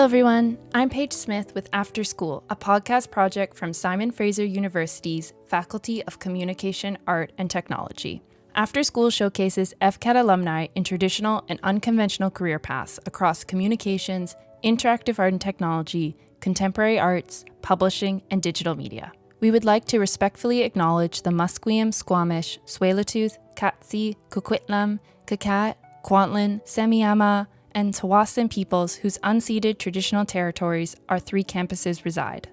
everyone. I'm Paige Smith with After School, a podcast project from Simon Fraser University's Faculty of Communication, Art, and Technology. After School showcases FCAT alumni in traditional and unconventional career paths across communications, interactive art and technology, contemporary arts, publishing, and digital media. We would like to respectfully acknowledge the Musqueam, Squamish, Tsleil-Waututh, Katzie, Coquitlam, Kakat, Kwantlen, Semiahmoo, and Tawasin peoples whose unceded traditional territories our three campuses reside.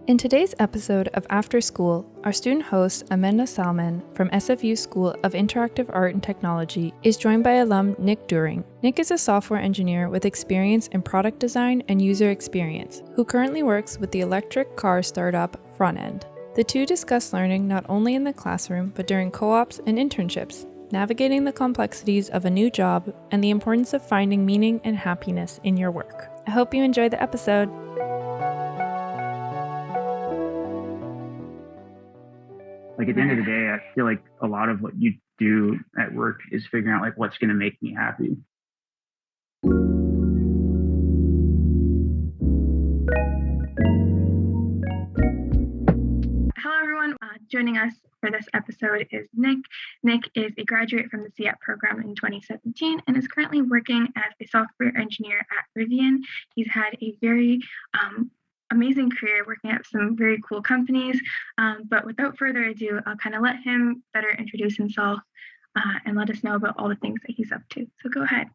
In today's episode of After School, our student host, Amena Salman from SFU School of Interactive Art and Technology, is joined by alum Nick Doering. Nick is a software engineer with experience in product design and user experience, who currently works with the electric car startup Frontend. The two discuss learning not only in the classroom, but during co-ops and internships, navigating the complexities of a new job, and the importance of finding meaning and happiness in your work. I hope you enjoy the episode. Like at the end of the day, I feel like a lot of what you do at work is figuring out like what's going to make me happy. Hello, everyone. Joining us for this episode is Nick. Nick is a graduate from the FCAT program in 2017 and is currently working as a software engineer at Rivian. He's had a very amazing career working at some very cool companies. But without further ado, I'll kind of let him better introduce himself and let us know about all the things that he's up to. So go ahead.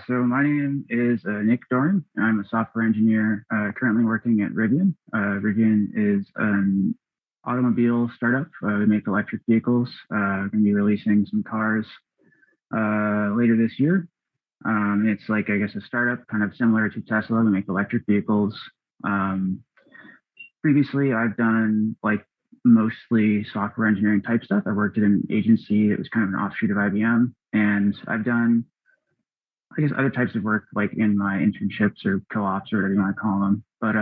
So my name is Nick Doering. I'm a software engineer currently working at Rivian. Rivian is an automobile startup. We make electric vehicles. We're going to be releasing some cars later this year. It's like, I guess, a startup kind of similar to Tesla. We make electric vehicles. Previously, I've done like mostly software engineering type stuff. I worked at an agency that was kind of an offshoot of IBM, and I've done, I guess, other types of work like in my internships or co-ops or whatever you want to call them. But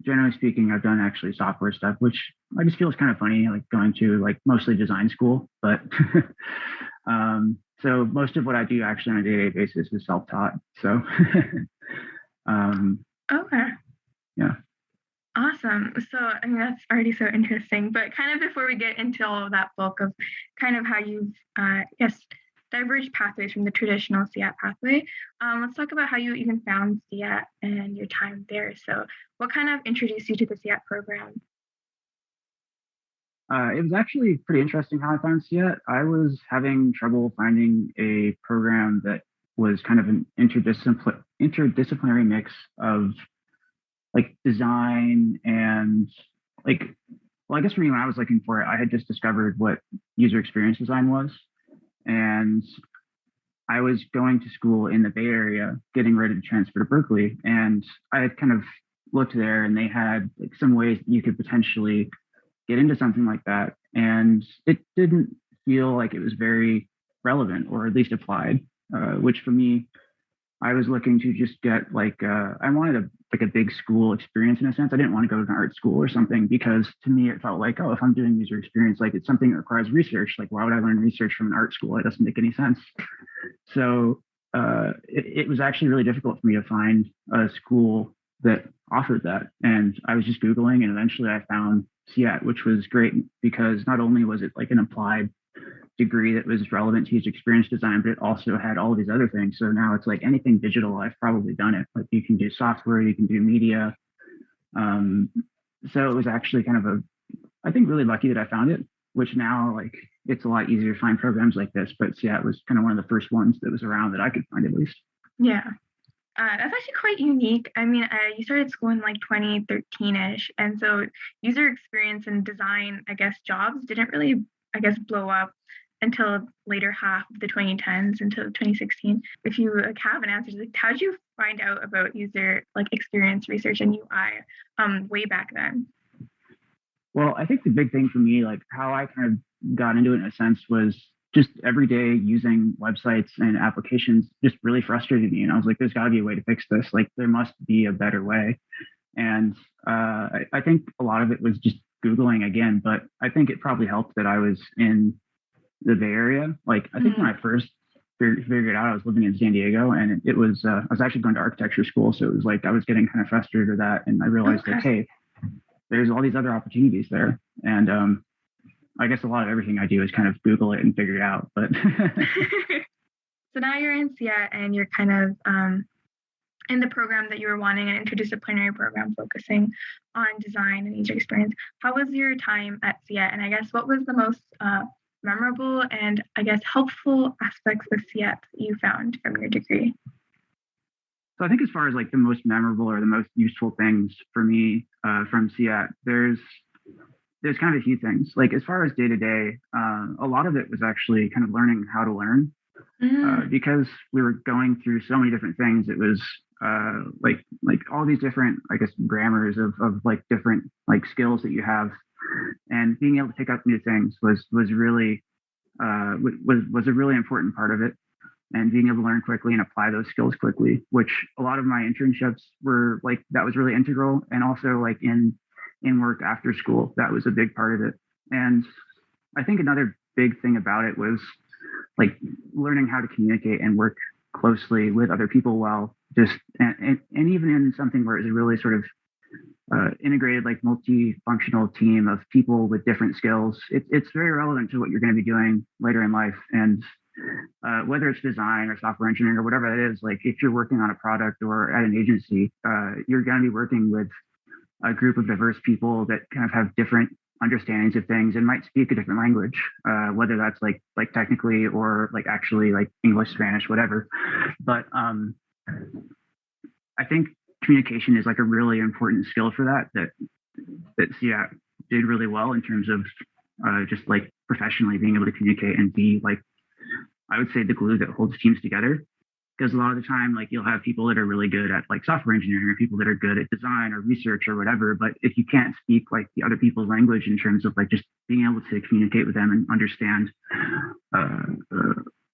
generally speaking, I've done actually software stuff, which I just feel is kind of funny, like going to like mostly design school. But so most of what I do actually on a day-to-day basis is self-taught. So Okay. Yeah. Awesome. So, I mean, that's already so interesting. But kind of before we get into all of that bulk of kind of how you've, diverged pathways from the traditional FCAT pathway, let's talk about how you even found FCAT and your time there. So what kind of introduced you to the FCAT program? It was actually pretty interesting how I found FCAT. I was having trouble finding a program that was kind of an interdisciplinary mix of like design and like, well, I guess for me, when I was looking for it, I had just discovered what user experience design was. And I was going to school in the Bay Area, getting ready to transfer to Berkeley. And I had kind of looked there and they had like some ways that you could potentially get into something like that. And it didn't feel like it was very relevant or at least applied, which for me, I was looking to just get like, I wanted a big school experience in a sense. I didn't want to go to an art school or something because to me, it felt like, oh, if I'm doing user experience, like it's something that requires research. Like, why would I learn research from an art school? It doesn't make any sense. So it was actually really difficult for me to find a school that offered that. And I was just Googling and eventually I found FCAT, which was great because not only was it like an applied degree that was relevant to user experience design, but it also had all of these other things. So now it's like anything digital, I've probably done it. Like you can do software, you can do media. So it was actually kind of I think really lucky that I found it, which now like it's a lot easier to find programs like this, but FCAT was kind of one of the first ones that was around that I could find at least. Yeah. That's actually quite unique. I mean, you started school in like 2013-ish. And so user experience and design, I guess, jobs didn't really, I guess, blow up until later half of the 2010s, until 2016. If you have an answer, like, how did you find out about user like experience research and UI way back then? Well, I think the big thing for me, like how I kind of got into it in a sense was just every day using websites and applications just really frustrated me. And I was like, there's got to be a way to fix this. Like there must be a better way. And I think a lot of it was just Googling again, but I think it probably helped that I was in the Bay Area. Like I think when I first figured out I was living in San Diego, and it was I was actually going to architecture school, so it was like I was getting kind of frustrated with that, and I realized like, hey, there's all these other opportunities there, and I guess a lot of everything I do is kind of Google it and figure it out. But so now you're in CIAT and you're kind of in the program that you were wanting, an interdisciplinary program focusing on design and user experience. How was your time at CIAT? And I guess what was the most memorable and I guess helpful aspects of CIAT that you found from your degree? So I think as far as like the most memorable or the most useful things for me from CIAT, there's kind of a few things. Like as far as day to day, a lot of it was actually kind of learning how to learn. Because we were going through so many different things. It was like all these different, I guess, grammars of like different like skills that you have, and being able to pick up new things was really was a really important part of it, and being able to learn quickly and apply those skills quickly, which a lot of my internships were like, that was really integral, and also like in work after school, that was a big part of it. And I think another big thing about it was like learning how to communicate and work closely with other people well, just and even in something where it's a really sort of integrated, like multifunctional team of people with different skills, it's very relevant to what you're going to be doing later in life. And whether it's design or software engineering or whatever it is, like if you're working on a product or at an agency, you're going to be working with a group of diverse people that kind of have different understandings of things and might speak a different language, whether that's like technically or like actually like English, Spanish, whatever. But I think communication is like a really important skill for that CIAT did really well in terms of just like professionally being able to communicate and be like, I would say, the glue that holds teams together. Because a lot of the time, like you'll have people that are really good at like software engineering or people that are good at design or research or whatever. But if you can't speak like the other people's language in terms of like just being able to communicate with them and understand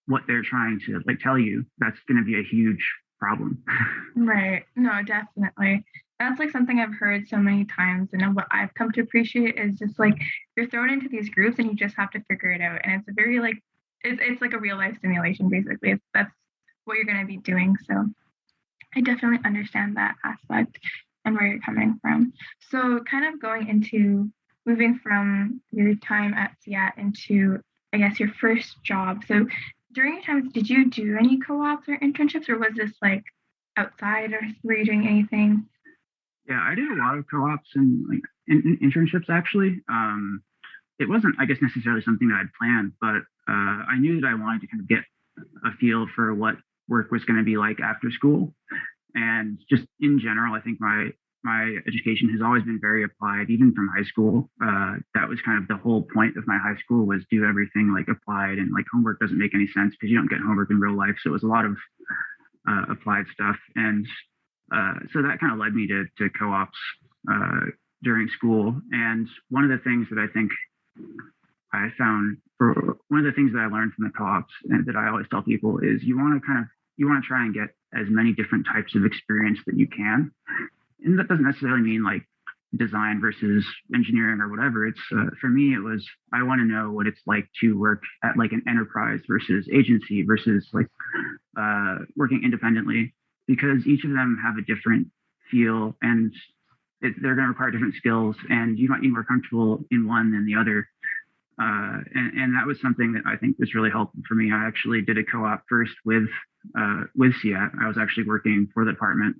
what they're trying to like tell you, that's going to be a huge problem. Right. No, definitely. That's like something I've heard so many times. And what I've come to appreciate is just like you're thrown into these groups and you just have to figure it out. And it's a very like, it's like a real life simulation, basically. That's what you're going to be doing. So I definitely understand that aspect and where you're coming from. So kind of going into moving from your time at CIAT into, I guess, your first job. So during your time, did you do any co-ops or internships, or was this like outside, or were you doing anything? Yeah, I did a lot of co-ops and like internships actually. It wasn't, I guess, necessarily something that I'd planned, but I knew that I wanted to kind of get a feel for what work was going to be like after school. And just in general, I think my education has always been very applied, even from high school. That was kind of the whole point of my high school, was do everything like applied, and like homework doesn't make any sense because you don't get homework in real life. So it was a lot of applied stuff. And so that kind of led me to co-ops during school. And one of the things that I think I found, or one of the things that I learned from the co-ops and that I always tell people, is you want to try and get as many different types of experience that you can. And that doesn't necessarily mean like design versus engineering or whatever. It's for me, it was, I want to know what it's like to work at like an enterprise versus agency versus like working independently, because each of them have a different feel, and they're going to require different skills, and you might be more comfortable in one than the other. And that was something that I think was really helpful for me. I actually did a co-op first with CIAT. I was actually working for the department.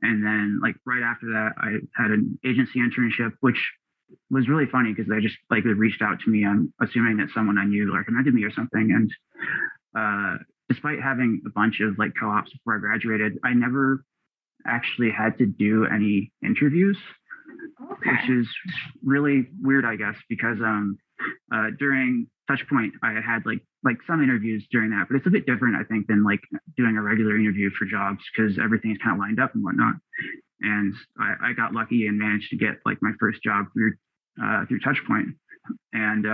And then like right after that, I had an agency internship, which was really funny because they just like they reached out to me. I'm assuming that someone I knew recommended me or something. And despite having a bunch of like co-ops before I graduated, I never actually had to do any interviews, which is really weird, I guess, because during Touchpoint, I had like some interviews during that, but it's a bit different, I think, than like doing a regular interview for jobs, because everything's kind of lined up and whatnot. And I got lucky and managed to get like my first job through Touchpoint. And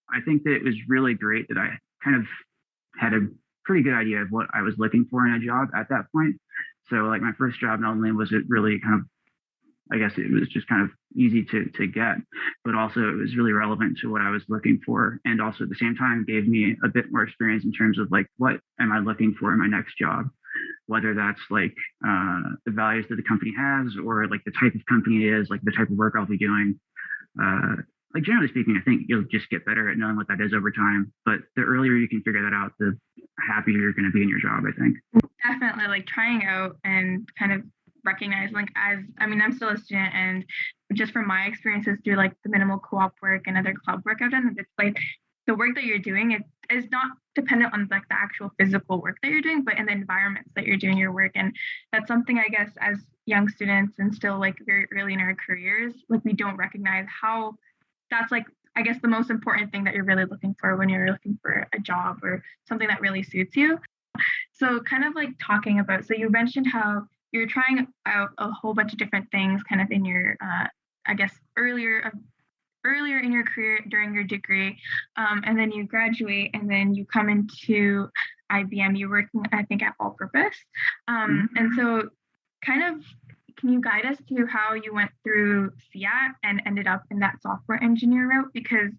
I think that it was really great that I kind of had a pretty good idea of what I was looking for in a job at that point. So like my first job, not only was it really kind of I guess it was just kind of easy to get, but also it was really relevant to what I was looking for. And also at the same time gave me a bit more experience in terms of like, what am I looking for in my next job? Whether that's like the values that the company has, or like the type of company it is, like the type of work I'll be doing. Like generally speaking, I think you'll just get better at knowing what that is over time. But the earlier you can figure that out, the happier you're going to be in your job, I think. Definitely, like trying out and kind of recognize, like, I'm still a student, and just from my experiences through like the minimal co-op work and other club work I've done, it's like the work that you're doing, it is not dependent on like the actual physical work that you're doing, but in the environments that you're doing your work. And that's something, I guess, as young students and still like very early in our careers, like we don't recognize how that's like, I guess, the most important thing that you're really looking for when you're looking for a job or something that really suits you. So kind of like talking about, so you mentioned how you're trying out a whole bunch of different things kind of in your, I guess, earlier in your career during your degree, and then you graduate and then you come into IBM, you're working, I think, at All Purpose. And so kind of, can you guide us through how you went through FCAT and ended up in that software engineer route? Because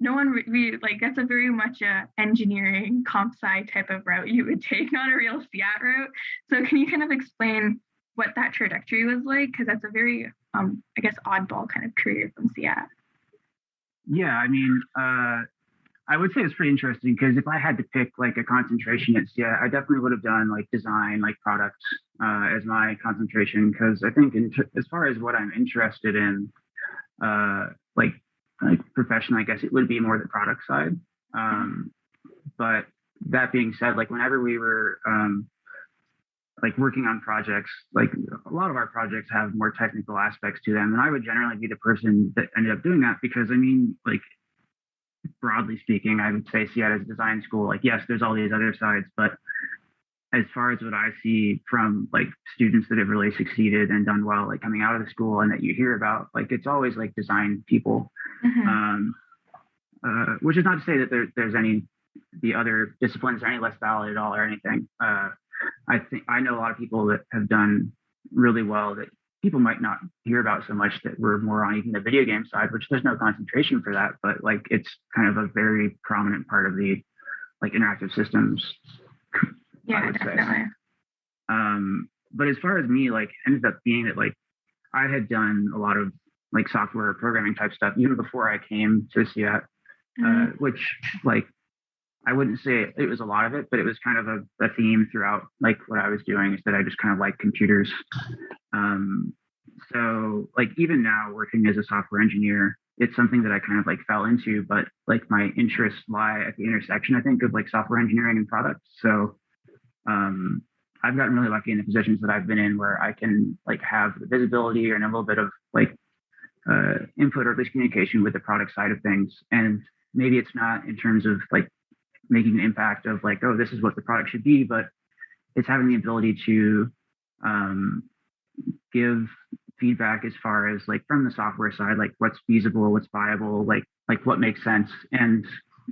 no one really, like, that's a very much a engineering comp sci type of route you would take, not a real FCAT route. So can you kind of explain what that trajectory was like? Because that's a very, I guess, oddball kind of career from FCAT. Yeah, I mean, I would say it's pretty interesting because if I had to pick like a concentration at FCAT, I definitely would have done like design, like products as my concentration, because I think as far as what I'm interested in, like professionally, I guess it would be more the product side. But that being said, like whenever we were like working on projects, like a lot of our projects have more technical aspects to them, and I would generally be the person that ended up doing that because I mean, like broadly speaking, I would say FCAT as a design school, like yes, there's all these other sides, but as far as what I see from like students that have really succeeded and done well, like coming out of the school and that you hear about, like it's always like design people. Which is not to say that there's any the other disciplines are any less valid at all or anything. I think I know a lot of people that have done really well that people might not hear about so much, that were more on even the video game side, which there's no concentration for that, but like it's kind of a very prominent part of the like interactive systems. Yeah, definitely. But as far as me, like ended up being that like I had done a lot of like software programming type stuff even before I came to FCAT, which like I wouldn't say it was a lot of it, but it was kind of a theme throughout like what I was doing, is that I just kind of like computers. So like even now working as a software engineer, it's something that I kind of like fell into, but like my interests lie at the intersection, I think, of like software engineering and products. So I've gotten really lucky in the positions that I've been in where I can like have the visibility and a little bit of like input or at least communication with the product side of things. And maybe it's not in terms of like making an impact of like, oh, this is what the product should be, but it's having the ability to give feedback as far as like from the software side, like what's feasible, what's viable, like what makes sense, and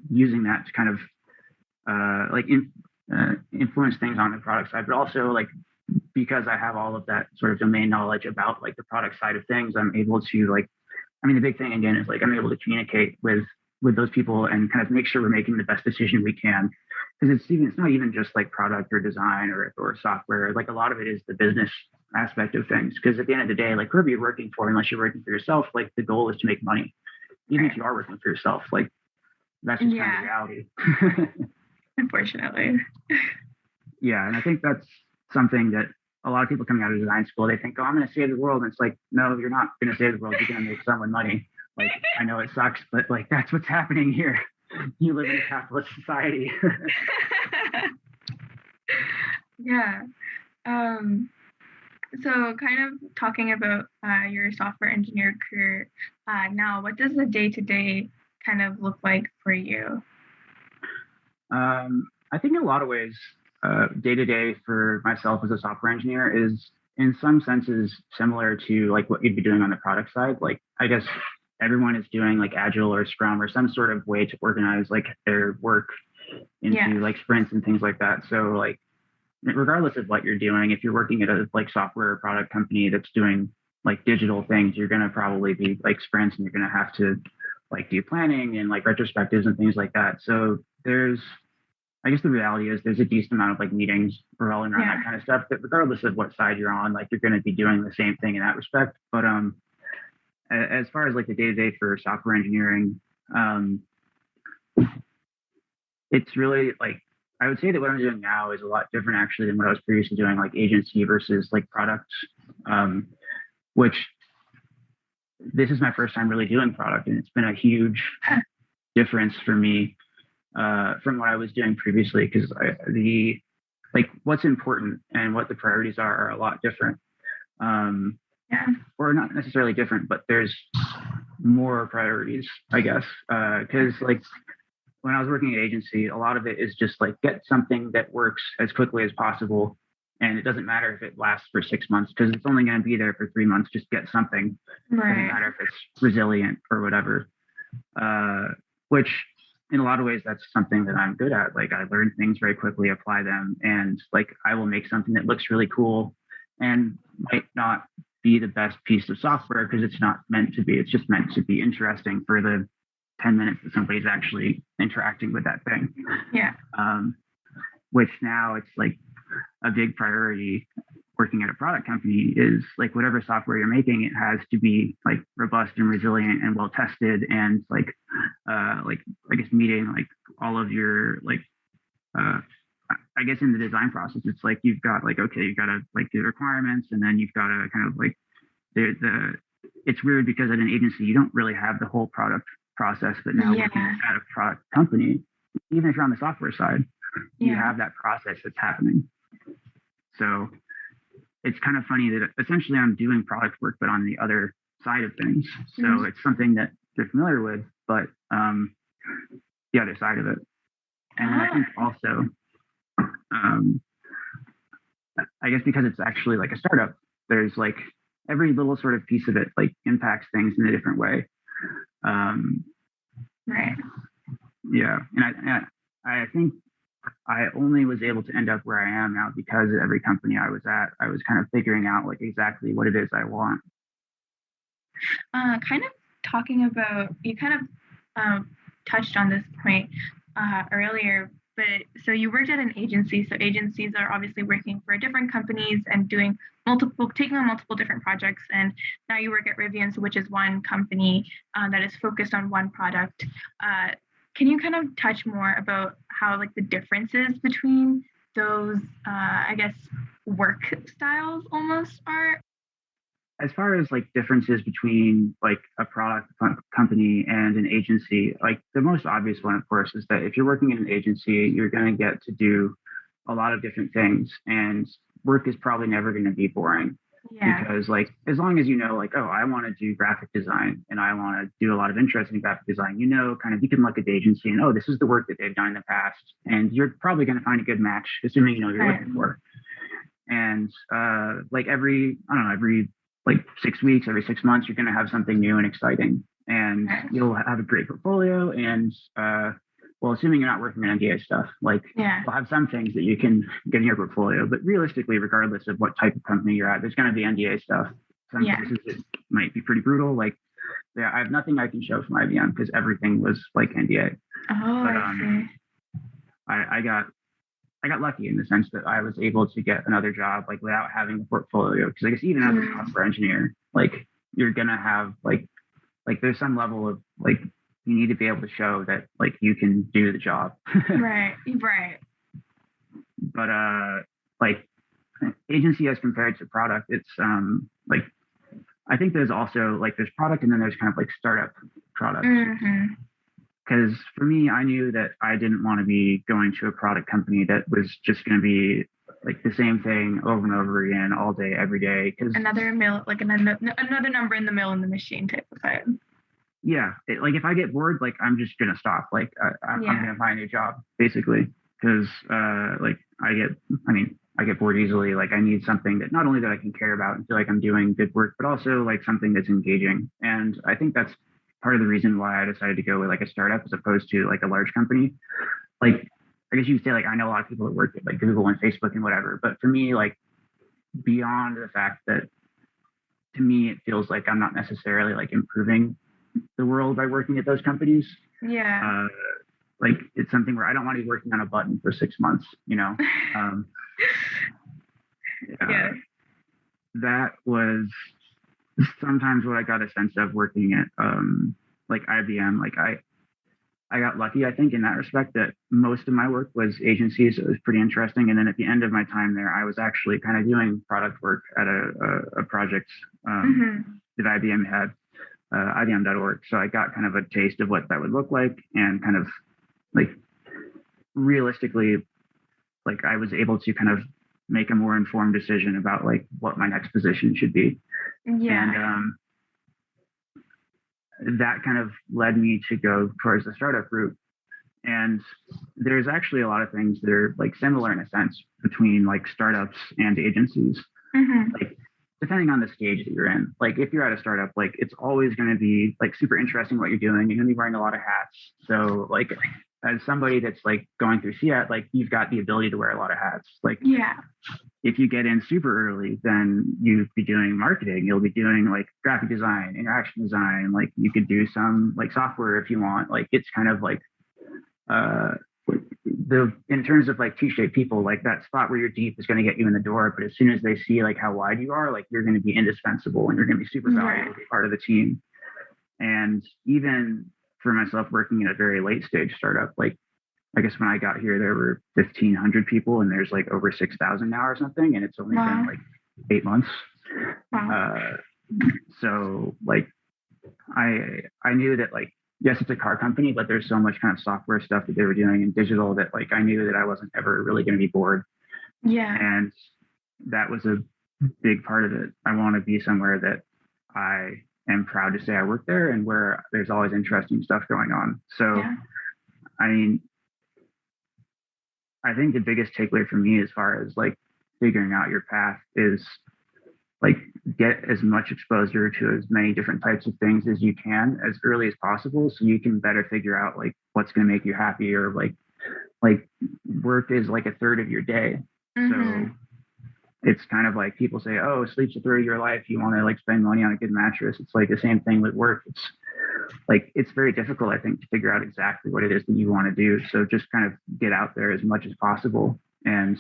using that to kind of influence things on the product side. But also like because I have all of that sort of domain knowledge about like the product side of things, I'm able to like, I mean, the big thing again is like I'm able to communicate with those people and kind of make sure we're making the best decision we can, because it's not even just like product or design or software. Like a lot of it is the business aspect of things, because at the end of the day, like whoever you're working for, unless you're working for yourself, like the goal is to make money. Even if you are working for yourself, like that's just kind of reality. Unfortunately. Yeah, and I think that's something that a lot of people coming out of design school, they think, oh, I'm going to save the world. And it's like, no, you're not going to save the world. You're going to make someone money. Like, I know it sucks, but like, that's what's happening here. You live in a capitalist society. Yeah. So kind of talking about your software engineer career now, what does the day-to-day kind of look like for you? I think in a lot of ways, day-to-day for myself as a software engineer is in some senses similar to like what you'd be doing on the product side. Like, I guess everyone is doing like Agile or Scrum or some sort of way to organize like their work into like sprints and things like that. So like, regardless of what you're doing, if you're working at a like software or product company that's doing like digital things, you're going to probably be like sprints, and you're going to have to like do planning and like retrospectives and things like that. So I guess the reality is there's a decent amount of like meetings revolving around that kind of stuff, that regardless of what side you're on, like you're going to be doing the same thing in that respect. But as far as like the day to day for software engineering, it's really like, I would say that what I'm doing now is a lot different actually than what I was previously doing, like agency versus like product, which this is my first time really doing product, and it's been a huge difference for me from what I was doing previously, because the like what's important and what the priorities are a lot different, or not necessarily different, but there's more priorities, I guess, because like when I was working at agency, a lot of it is just like get something that works as quickly as possible. And it doesn't matter if it lasts for 6 months, because it's only going to be there for 3 months. Just get something. Right. It doesn't matter if it's resilient or whatever. Which in a lot of ways, that's something that I'm good at. Like I learn things very quickly, apply them, and like I will make something that looks really cool and might not be the best piece of software because it's not meant to be. It's just meant to be interesting for the 10 minutes that somebody's actually interacting with that thing. Yeah. Which now it's like a big priority working at a product company is like whatever software you're making, it has to be like robust and resilient and well tested, and like I guess meeting like all of your like I guess in the design process, it's like you've got like, okay, you've got to like do the requirements, and then you've got to kind of like it's weird because at an agency you don't really have the whole product process, but now working at a product company, even if you're on the software side, you have that process that's happening. So it's kind of funny that essentially I'm doing product work, but on the other side of things. So it's something that they're familiar with, but the other side of it. And then I think also, I guess because it's actually like a startup, there's like every little sort of piece of it like impacts things in a different way. Right. Yeah. And I think I only was able to end up where I am now because at every company I was at, I was kind of figuring out like exactly what it is I want. Kind of talking about, you kind of touched on this point earlier, but so you worked at an agency. So agencies are obviously working for different companies and taking on multiple different projects. And now you work at Rivian, so which is one company that is focused on one product. Can you kind of touch more about how like the differences between those, I guess, work styles almost are? As far as like differences between like a product company and an agency, like the most obvious one, of course, is that if you're working in an agency, you're going to get to do a lot of different things, and work is probably never going to be boring. Because like as long as you know like, oh, I want to do graphic design and I want to do a lot of interesting graphic design, kind of you can look at the agency and, oh, this is the work that they've done in the past, and you're probably going to find a good match, assuming you know what you're looking for. And like every like 6 weeks, every 6 months, you're going to have something new and exciting, and you'll have a great portfolio. And well, assuming you're not working on NDA stuff, like you'll have some things that you can get in your portfolio, but realistically, regardless of what type of company you're at, there's going to be NDA stuff. Some places it might be pretty brutal. Like, I have nothing I can show from IBM because everything was like NDA. Oh, but, I see. I got lucky in the sense that I was able to get another job like without having a portfolio. Because I guess even as a software engineer, like you're gonna have like there's some level of like you need to be able to show that like you can do the job. Right. But like agency as compared to product, it's like I think there's also like there's product and then there's kind of like startup products. Because for me, I knew that I didn't want to be going to a product company that was just going to be like the same thing over and over again all day, every day. Because another mill, like another number in the mill in the machine type of vibe. Yeah, like if I get bored, like I'm just gonna stop. Like I'm gonna find a new job, basically. Because like I get bored easily. Like I need something that not only that I can care about and feel like I'm doing good work, but also like something that's engaging. And I think that's part of the reason why I decided to go with like a startup as opposed to like a large company. Like I guess you could say like I know a lot of people that work at like Google and Facebook and whatever, but for me, like beyond the fact that to me, it feels like I'm not necessarily like improving the world by working at those companies. Yeah. Like it's something where I don't want to be working on a button for 6 months, Yeah. That was sometimes what I got a sense of working at like IBM. Like I got lucky, I think, in that respect, that most of my work was agencies. So it was pretty interesting. And then at the end of my time there, I was actually kind of doing product work at a project that IBM had, IBM.org. So I got kind of a taste of what that would look like, and kind of like realistically, like I was able to kind of make a more informed decision about like what my next position should be. Yeah. And that kind of led me to go towards the startup route. And there's actually a lot of things that are like similar in a sense between like startups and agencies. Like depending on the stage that you're in, like if you're at a startup, like it's always going to be like super interesting what you're doing. You're going to be wearing a lot of hats. So like as somebody that's like going through FCAT, like you've got the ability to wear a lot of hats. Like if you get in super early, then you'd be doing marketing. You'll be doing like graphic design, interaction design. Like you could do some like software if you want. Like it's kind of like in terms of like T-shaped people, like that spot where you're deep is going to get you in the door. But as soon as they see like how wide you are, like you're going to be indispensable and you're going to be super valuable to be part of the team. And even for myself working in a very late stage startup, like I guess when I got here, there were 1,500 people, and there's like over 6,000 now or something, and it's only been like 8 months. So like I knew that like, yes, it's a car company, but there's so much kind of software stuff that they were doing in digital that like I knew that I wasn't ever really going to be bored. And that was a big part of it. I want to be somewhere that I am proud to say I work there, and where there's always interesting stuff going on. So I mean, I think the biggest takeaway for me as far as like figuring out your path is like get as much exposure to as many different types of things as you can as early as possible, so you can better figure out like what's going to make you happy, or like work is like a third of your day. So it's kind of like people say, oh, sleep's a third of your life. You want to like spend money on a good mattress. It's like the same thing with work. It's like, it's very difficult, I think, to figure out exactly what it is that you want to do. So just kind of get out there as much as possible, and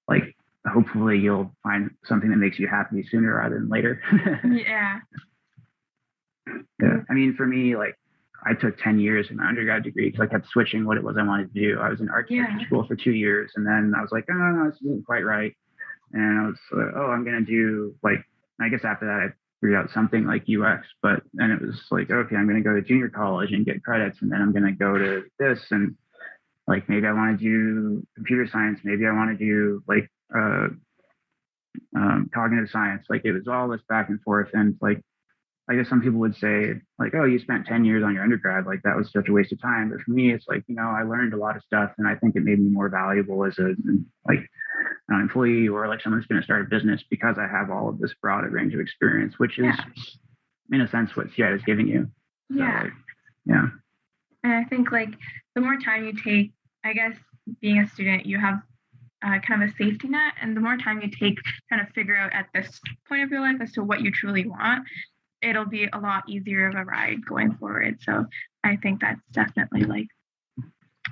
like hopefully you'll find something that makes you happy sooner rather than later. Yeah. I mean, for me, like I took 10 years in my undergrad degree because I kept switching what it was I wanted to do. I was in architecture school for 2 years, and then I was like, oh, no, this isn't quite right. And I was I'm going to do like, I guess after that, I figured out something like UX, but then it was like, okay, I'm going to go to junior college and get credits, and then I'm going to go to this, and like maybe I want to do computer science, maybe I want to do like cognitive science. Like it was all this back and forth, and like I guess some people would say like, oh, you spent 10 years on your undergrad, like that was such a waste of time. But for me, it's like, I learned a lot of stuff, and I think it made me more valuable as a like an employee, or like someone who's going to start a business, because I have all of this broad range of experience, which is in a sense what CI is giving you. So, And I think like the more time you take, I guess being a student, you have kind of a safety net, and the more time you take kind of figure out at this point of your life as to what you truly want, it'll be a lot easier of a ride going forward. So I think that's definitely like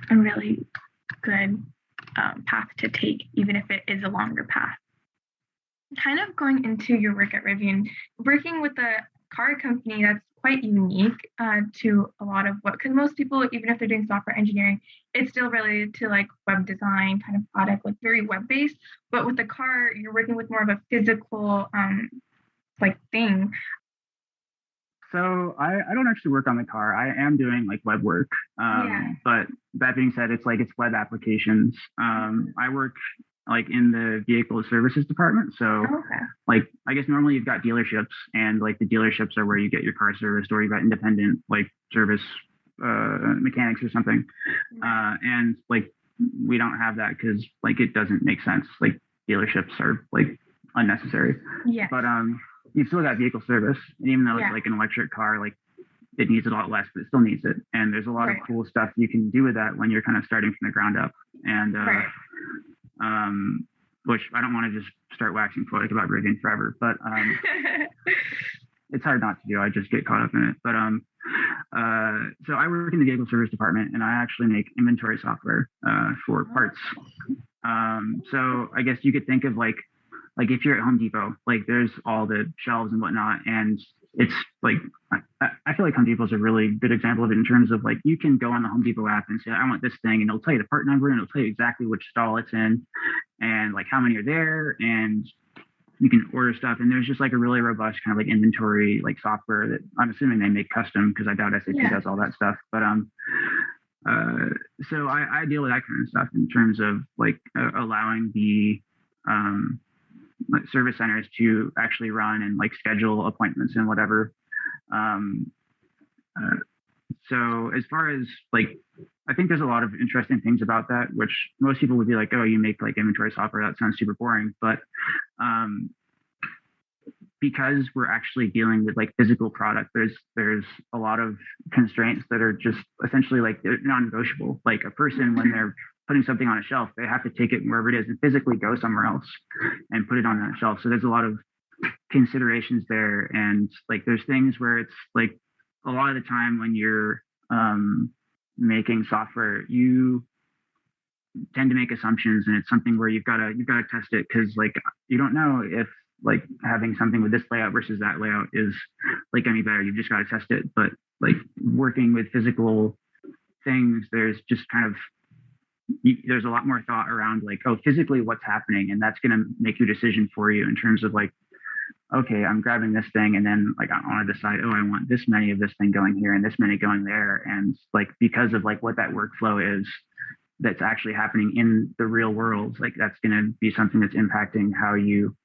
a really good path to take, even if it is a longer path. Kind of going into your work at Rivian, working with a car company that's quite unique to a lot of what, because most people, even if they're doing software engineering, it's still related to like web design kind of product, like very web-based. But with the car, you're working with more of a physical like thing. So I don't actually work on the car. I am doing like web work. But that being said, it's web applications. I work like in the vehicle services department. So like, I guess normally you've got dealerships, and like the dealerships are where you get your car serviced, or you've got independent like service mechanics or something. And like, we don't have that because like, it doesn't make sense. Like dealerships are like unnecessary. But you've still got vehicle service, and even though it's like an electric car, like it needs it a lot less, but it still needs it. And there's a lot of cool stuff you can do with that when you're kind of starting from the ground up. And which I don't want to just start waxing poetic about Rivian forever, but it's hard not to do. I just get caught up in it. But so I work in the vehicle service department, and I actually make inventory software for parts. So I guess you could think of like if you're at Home Depot, like there's all the shelves and whatnot, and it's like I feel like Home Depot is a really good example of it in terms of like you can go on the Home Depot app and say I want this thing, and it'll tell you the part number, and it'll tell you exactly which stall it's in, and like how many are there, and you can order stuff. And there's just like a really robust kind of like inventory like software that I'm assuming they make custom, because I doubt SAP does all that stuff. But so I deal with that kind of stuff in terms of like allowing the like service centers to actually run and like schedule appointments and whatever. So as far as like, I think there's a lot of interesting things about that, which most people would be like, oh, you make like inventory software, that sounds super boring. But because we're actually dealing with like physical product, there's a lot of constraints that are just essentially like they're non-negotiable. Like a person, when they're putting something on a shelf, they have to take it wherever it is and physically go somewhere else and put it on that shelf. So there's a lot of considerations there. And like there's things where it's like a lot of the time when you're making software, you tend to make assumptions, and it's something where you've got to test it, because like you don't know if like having something with this layout versus that layout is like any better. You've just got to test it. But like working with physical things, there's just kind of there's a lot more thought around like, oh, physically what's happening, and that's going to make your decision for you in terms of like, okay, I'm grabbing this thing, and then like I want to decide, oh, I want this many of this thing going here and this many going there, and like because of like what that workflow is that's actually happening in the real world, like that's going to be something that's impacting how you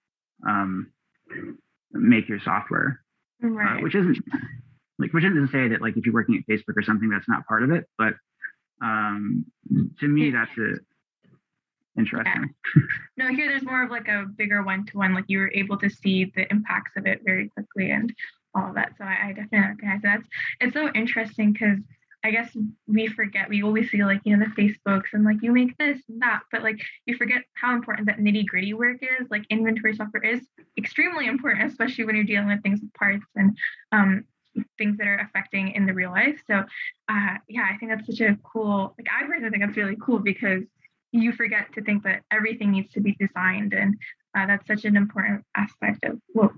make your software. Right. Which isn't to say that like if you're working at Facebook or something, that's not part of it, but to me that's interesting. Yeah. No, here there's more of like a bigger one-to-one, like you were able to see the impacts of it very quickly and all of that. So I definitely recognize that. It's so interesting because I guess we forget, we always see like, you know, the Facebooks and like you make this and that, but like you forget how important that nitty-gritty work is. Like inventory software is extremely important, especially when you're dealing with things with parts and things that are affecting in the real life. So yeah, I think that's such a cool, like I personally think that's really cool because you forget to think that everything needs to be designed, and that's such an important aspect of what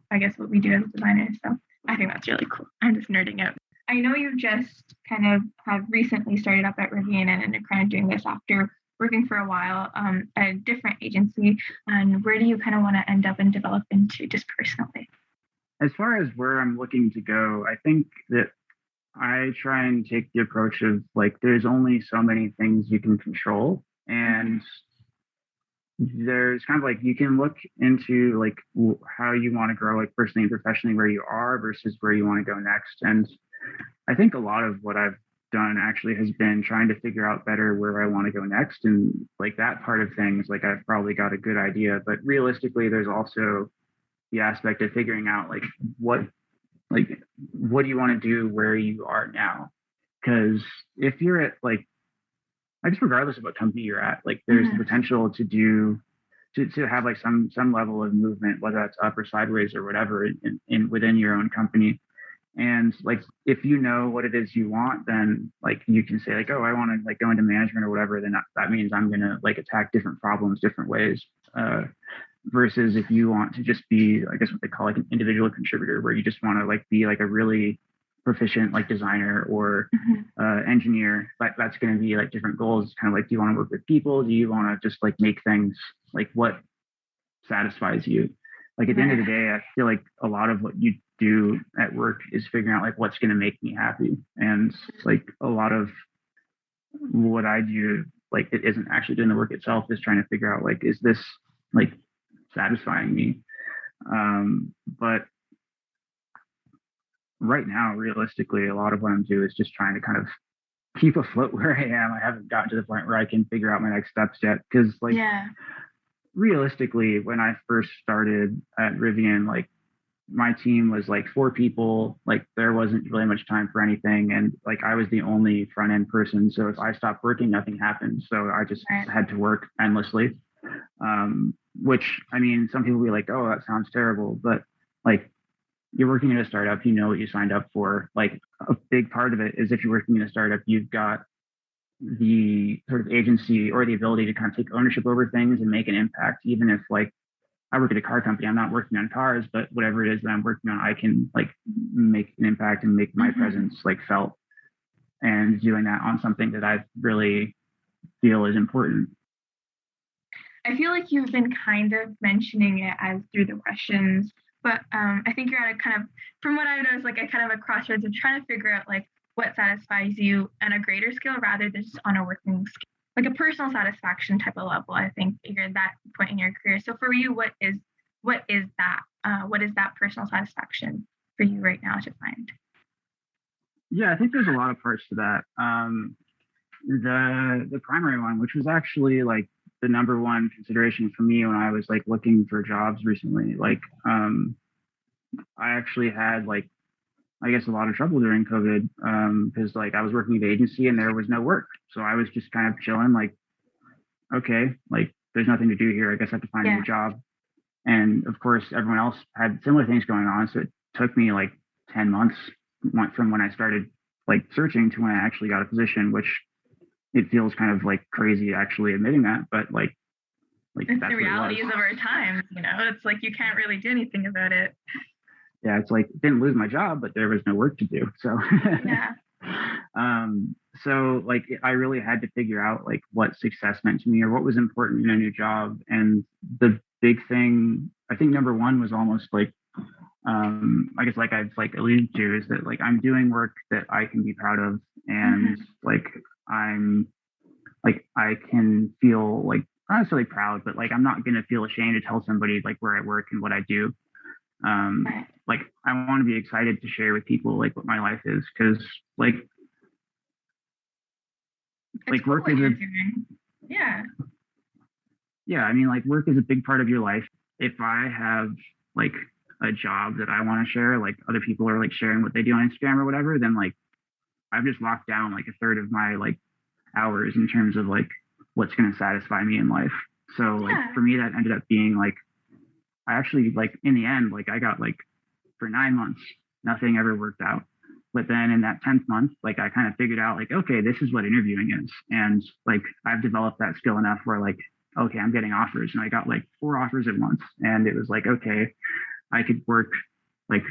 we do as designers. So I think that's really cool. I'm just nerding out. I know you just kind of have recently started up at Rivian and are kind of doing this after working for a while at a different agency. And where do you kind of want to end up and develop into just personally? As far as where I'm looking to go, I think that I try and take the approach of like there's only so many things you can control. And there's kind of like you can look into like how you want to grow like personally and professionally where you are versus where you want to go next. And I think a lot of what I've done actually has been trying to figure out better where I want to go next. And like that part of things, like I've probably got a good idea, but realistically, there's also the aspect of figuring out like what do you want to do where you are now? Because if you're at like, I guess regardless of what company you're at, like there's the potential to have like some level of movement, whether that's up or sideways or whatever in within your own company. And like if you know what it is you want, then like you can say like, oh, I want to like go into management or whatever, then that means I'm gonna like attack different problems different ways. Versus if you want to just be, I guess what they call like an individual contributor, where you just want to like be like a really proficient like designer or engineer, that's going to be like different goals. Kind of like, do you want to work with people? Do you want to just like make things, like what satisfies you? Like at the end of the day, I feel like a lot of what you do at work is figuring out like what's going to make me happy. And like a lot of what I do, like it isn't actually doing the work itself, is trying to figure out like, is this like satisfying me? But right now, realistically, a lot of what I'm doing is just trying to kind of keep afloat where I am. I haven't gotten to the point where I can figure out my next steps yet. Because like realistically, when I first started at Rivian, like my team was like 4 people. Like there wasn't really much time for anything. And like I was the only front end person. So if I stopped working, nothing happened. So I just had to work endlessly. which I mean, some people will be like, oh, that sounds terrible, but like you're working in a startup, you know what you signed up for. Like a big part of it is if you're working in a startup, you've got the sort of agency or the ability to kind of take ownership over things and make an impact, even if like I work at a car company, I'm not working on cars, but whatever it is that I'm working on, I can like make an impact and make my presence like felt, and doing that on something that I really feel is important. I feel like you've been kind of mentioning it as through the questions, but I think you're at a kind of, from what I noticed, like a kind of a crossroads of trying to figure out like what satisfies you on a greater scale rather than just on a working scale, like a personal satisfaction type of level. I think you're at that point in your career. So for you, what is that? What is that personal satisfaction for you right now to find? Yeah, I think there's a lot of parts to that. The primary one, which was actually like the number one consideration for me when I was like looking for jobs recently, like I actually had like I guess a lot of trouble during COVID because like I was working at the agency and there was no work, so I was just kind of chilling, like okay, like there's nothing to do here. I guess I have to find a new job. And of course, everyone else had similar things going on, so it took me like 10 months from when I started like searching to when I actually got a position, which it feels kind of like crazy actually admitting that, but like it's the realities of our times, you know. It's like you can't really do anything about it. Yeah, it's like didn't lose my job, but there was no work to do. So yeah. So like I really had to figure out like what success meant to me or what was important in a new job. And the big thing, I think number one was almost like I guess like I've like alluded to is that like I'm doing work that I can be proud of, and like I'm like I can feel like not necessarily proud, but like I'm not gonna feel ashamed to tell somebody like where I work and what I do. Like I want to be excited to share with people like what my life is, because like work is yeah, I mean like work is a big part of your life. If I have like a job that I want to share, like other people are like sharing what they do on Instagram or whatever, then like I've just locked down like a third of my like hours in terms of like what's going to satisfy me in life. So like for me that ended up being like I actually like in the end like I got like for 9 months nothing ever worked out, but then in that 10th month like I kind of figured out like okay, this is what interviewing is, and like I've developed that skill enough where like okay, I'm getting offers, and I got like 4 offers at once, and it was like okay, I could work like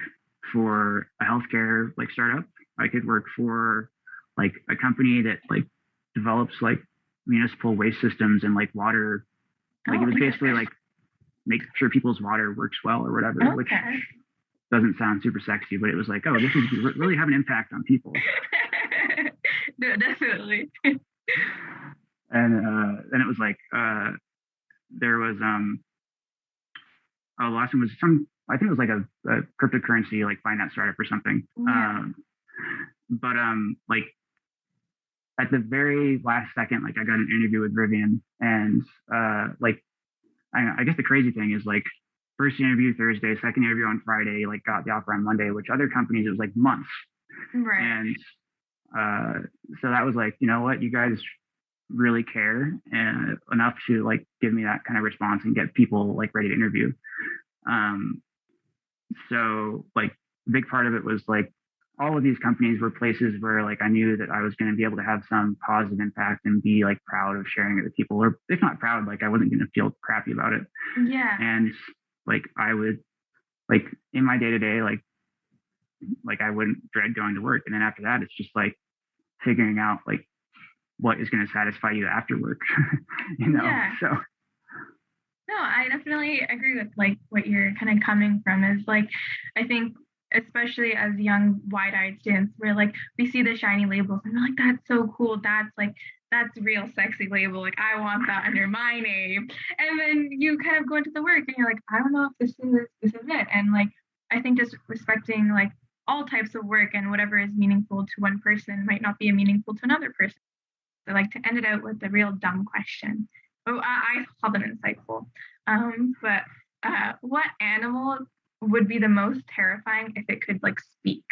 for a healthcare like startup, I could work for like a company that like develops like municipal waste systems and like water, like it was basically like make sure people's water works well or whatever, which doesn't sound super sexy, but it was like, oh, this is really have an impact on people. No, definitely. And then it was like there was the last one was some, I think it was like a cryptocurrency like finance startup or something. But like at the very last second, like I got an interview with Rivian, and like I guess the crazy thing is like first interview Thursday, second interview on Friday, like got the offer on Monday, which other companies it was like months. Right. And so that was like, you know what, you guys really care enough to like give me that kind of response and get people like ready to interview. So like a big part of it was like all of these companies were places where like I knew that I was going to be able to have some positive impact and be like proud of sharing it with people, or if not proud, like I wasn't going to feel crappy about it. Yeah. And like I would like in my day to day, like I wouldn't dread going to work. And then after that, it's just like figuring out like what is going to satisfy you after work, you know? Yeah. So. No, I definitely agree with like what you're kind of coming from is like, I think especially as young wide-eyed students, we're like, we see the shiny labels and we're like, that's so cool. That's real sexy label. Like I want that under my name. And then you kind of go into the work and you're like, I don't know if this is it. And like, I think just respecting like all types of work and whatever is meaningful to one person might not be meaningful to another person. So like to end it out with a real dumb question. Oh, I call them insightful. But what animal would be the most terrifying if it could like speak?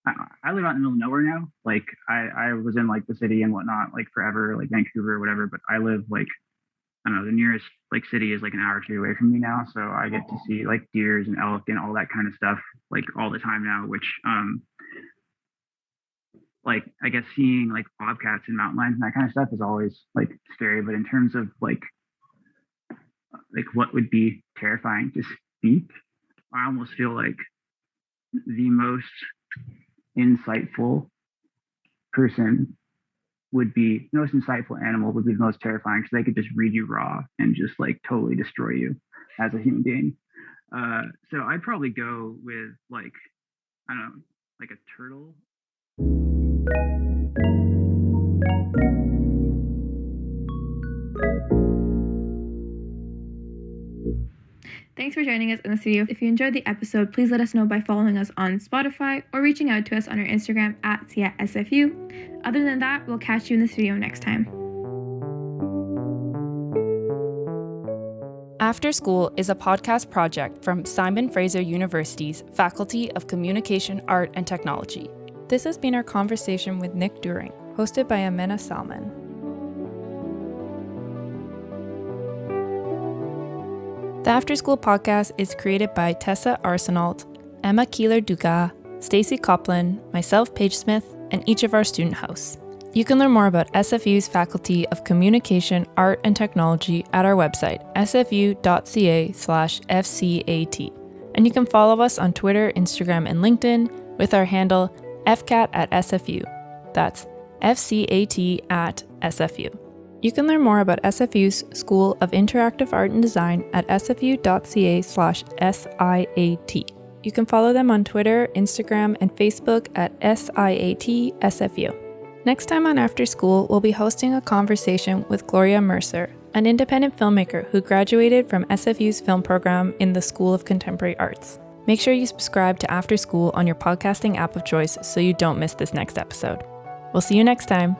I live out in the middle of nowhere now. Like I was in like the city and whatnot, like forever, like Vancouver or whatever, but I live like I don't know, the nearest like city is like an hour or two away from me now, so I get to see like deers and elk and all that kind of stuff like all the time now, which like I guess seeing like bobcats and mountain lions and that kind of stuff is always like scary. But in terms of like what would be terrifying to speak, I almost feel like the most insightful person would be the most insightful animal would be the most terrifying because they could just read you raw and just like totally destroy you as a human being. So I'd probably go with like, I don't know, like a turtle. Thanks for joining us in the studio. If you enjoyed the episode, please let us know by following us on Spotify or reaching out to us on our Instagram at SFU. Other than that, we'll catch you in the studio next time. After School is a podcast project from Simon Fraser University's Faculty of Communication, Art, and Technology. This has been our conversation with Nick Doering, hosted by Amena Salman. The After School podcast is created by Tessa Arsenault, Emma Keeler-Dugas, Stacey Coplin, myself, Paige Smith, and each of our student hosts. You can learn more about SFU's Faculty of Communication, Art, and Technology at our website, sfu.ca/FCAT. And you can follow us on Twitter, Instagram, and LinkedIn with our handle FCAT at SFU. That's FCAT at SFU. You can learn more about SFU's School of Interactive Art and Design at sfu.ca/SIAT. You can follow them on Twitter, Instagram, and Facebook at SIAT-SFU. Next time on After School, we'll be hosting a conversation with Gloria Mercer, an independent filmmaker who graduated from SFU's film program in the School of Contemporary Arts. Make sure you subscribe to After School on your podcasting app of choice so you don't miss this next episode. We'll see you next time.